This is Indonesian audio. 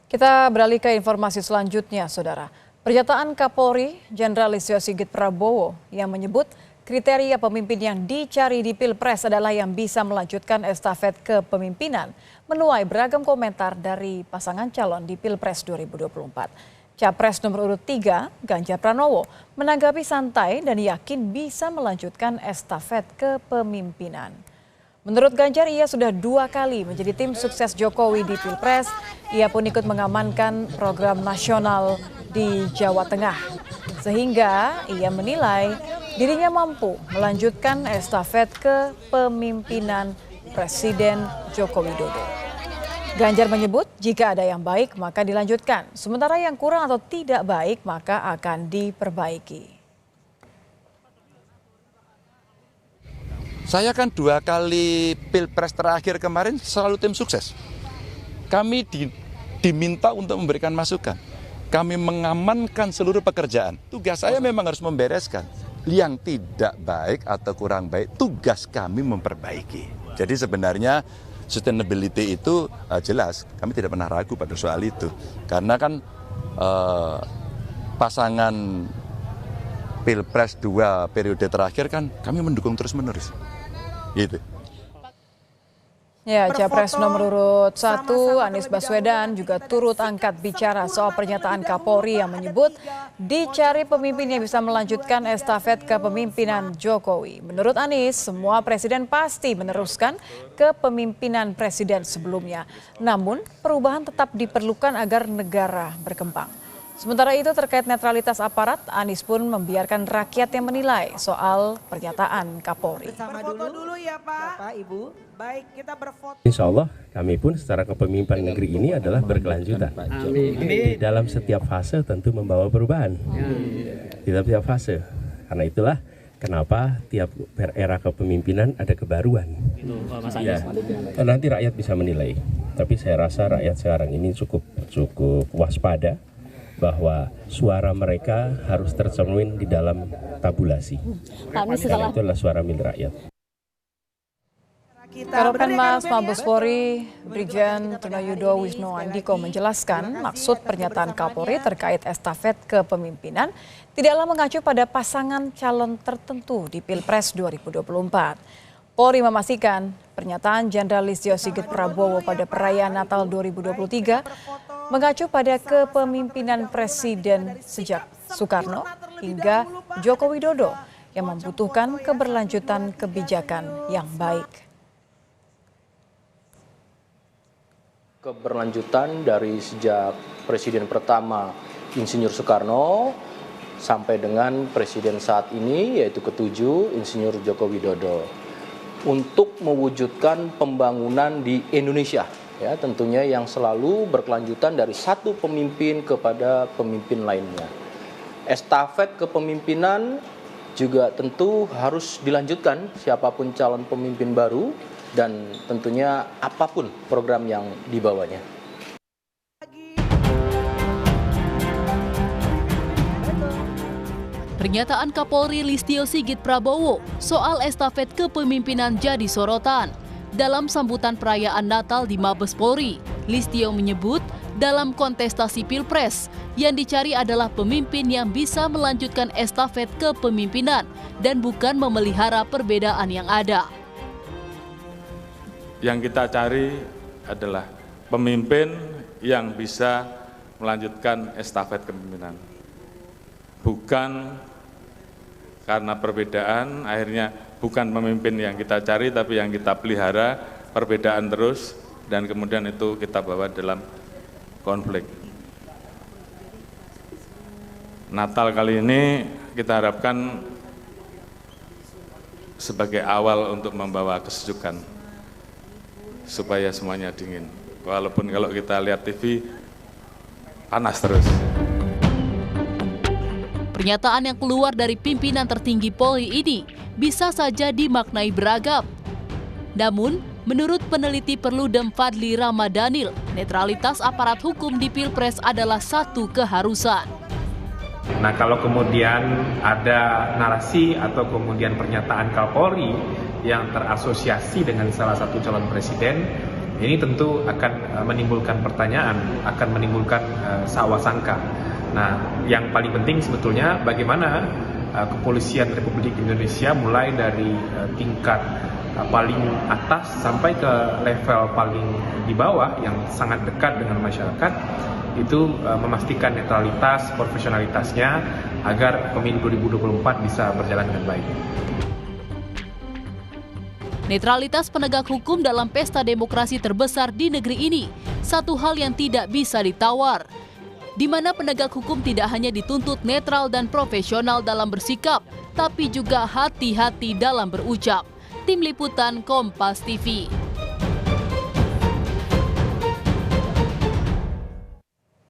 Kita beralih ke informasi selanjutnya, Saudara. Pernyataan Kapolri Jenderal Listio Sigit Prabowo yang menyebut kriteria pemimpin yang dicari di Pilpres adalah yang bisa melanjutkan estafet kepemimpinan menuai beragam komentar dari pasangan calon di Pilpres 2024. Capres nomor urut 3, Ganjar Pranowo, menanggapi santai dan yakin bisa melanjutkan estafet kepemimpinan. Menurut Ganjar, ia sudah 2 kali menjadi tim sukses Jokowi di Pilpres. Ia pun ikut mengamankan program nasional di Jawa Tengah. Sehingga ia menilai dirinya mampu melanjutkan estafet kepemimpinan Presiden Joko Widodo. Ganjar menyebut jika ada yang baik maka dilanjutkan, sementara yang kurang atau tidak baik maka akan diperbaiki. Saya kan 2 kali Pilpres terakhir kemarin selalu tim sukses. Kami diminta untuk memberikan masukan. Kami mengamankan seluruh pekerjaan. Tugas saya memang harus membereskan. Yang tidak baik atau kurang baik, tugas kami memperbaiki. Jadi sebenarnya sustainability itu jelas. Kami tidak pernah ragu pada soal itu. Karena kan pasangan Pilpres 2 periode terakhir kan kami mendukung terus-menerus. Gitu. Ya, Capres nomor urut 1 Anies Baswedan juga turut angkat bicara soal pernyataan Kapolri yang menyebut dicari pemimpin yang bisa melanjutkan estafet kepemimpinan Jokowi. Menurut Anies, semua presiden pasti meneruskan kepemimpinan presiden sebelumnya. Namun, perubahan tetap diperlukan agar negara berkembang. Sementara itu terkait netralitas aparat, Anies pun membiarkan rakyat yang menilai soal pernyataan Kapolri. Bersama dulu ya Pak. Bapak, Ibu. Baik, kita berfoto. Insya Allah kami pun secara kepemimpinan negeri ini adalah berkelanjutan. Di dalam setiap fase tentu membawa perubahan. Di dalam setiap fase. Karena itulah kenapa tiap era kepemimpinan ada kebaruan. Ya, nanti rakyat bisa menilai. Tapi saya rasa rakyat sekarang ini cukup waspada bahwa suara mereka harus tercermin di dalam tabulasi. Karena itu adalah suara milik rakyat. Karopenmas Mabes Polri, Brigjen Trunayudo Wisnu Andiko menjelaskan maksud pernyataan Kapolri terkait estafet kepemimpinan tidaklah mengacu pada pasangan calon tertentu di Pilpres 2024. Polri memastikan pernyataan Jenderal Listio Sigit Prabowo pada perayaan Natal 2023 mengacu pada kepemimpinan Presiden sejak Soekarno hingga Joko Widodo yang membutuhkan keberlanjutan kebijakan yang baik. Keberlanjutan dari sejak Presiden pertama Insinyur Soekarno sampai dengan Presiden saat ini yaitu ke-7 Insinyur Joko Widodo untuk mewujudkan pembangunan di Indonesia. Ya, tentunya yang selalu berkelanjutan dari satu pemimpin kepada pemimpin lainnya. Estafet kepemimpinan juga tentu harus dilanjutkan siapapun calon pemimpin baru dan tentunya apapun program yang dibawanya. Pernyataan Kapolri Listio Sigit Prabowo soal estafet kepemimpinan jadi sorotan. Dalam sambutan perayaan Natal di Mabes Polri, Listio menyebut dalam kontestasi Pilpres yang dicari adalah pemimpin yang bisa melanjutkan estafet kepemimpinan dan bukan memelihara perbedaan yang ada. Yang kita cari adalah pemimpin yang bisa melanjutkan estafet kepemimpinan. Bukan karena perbedaan akhirnya bukan pemimpin yang kita cari, tapi yang kita pelihara perbedaan terus, dan kemudian itu kita bawa dalam konflik. Natal kali ini kita harapkan sebagai awal untuk membawa kesejukan, supaya semuanya dingin. Walaupun kalau kita lihat TV, panas terus. Pernyataan yang keluar dari pimpinan tertinggi Polri ini bisa saja dimaknai beragam. Namun, menurut peneliti Perludem Fadli Ramadhanil, netralitas aparat hukum di Pilpres adalah satu keharusan. Nah, kalau kemudian ada narasi atau kemudian pernyataan Kapolri yang terasosiasi dengan salah satu calon presiden, Ini tentu akan menimbulkan pertanyaan, akan menimbulkan sangka. Nah, yang paling penting sebetulnya bagaimana Kepolisian Republik Indonesia mulai dari tingkat paling atas sampai ke level paling di bawah yang sangat dekat dengan masyarakat itu memastikan netralitas, profesionalitasnya agar pemilu 2024 bisa berjalan dengan baik. Netralitas penegak hukum dalam pesta demokrasi terbesar di negeri ini, satu hal yang tidak bisa ditawar. Di mana penegak hukum tidak hanya dituntut netral dan profesional dalam bersikap, tapi juga hati-hati dalam berucap. Tim Liputan Kompas TV.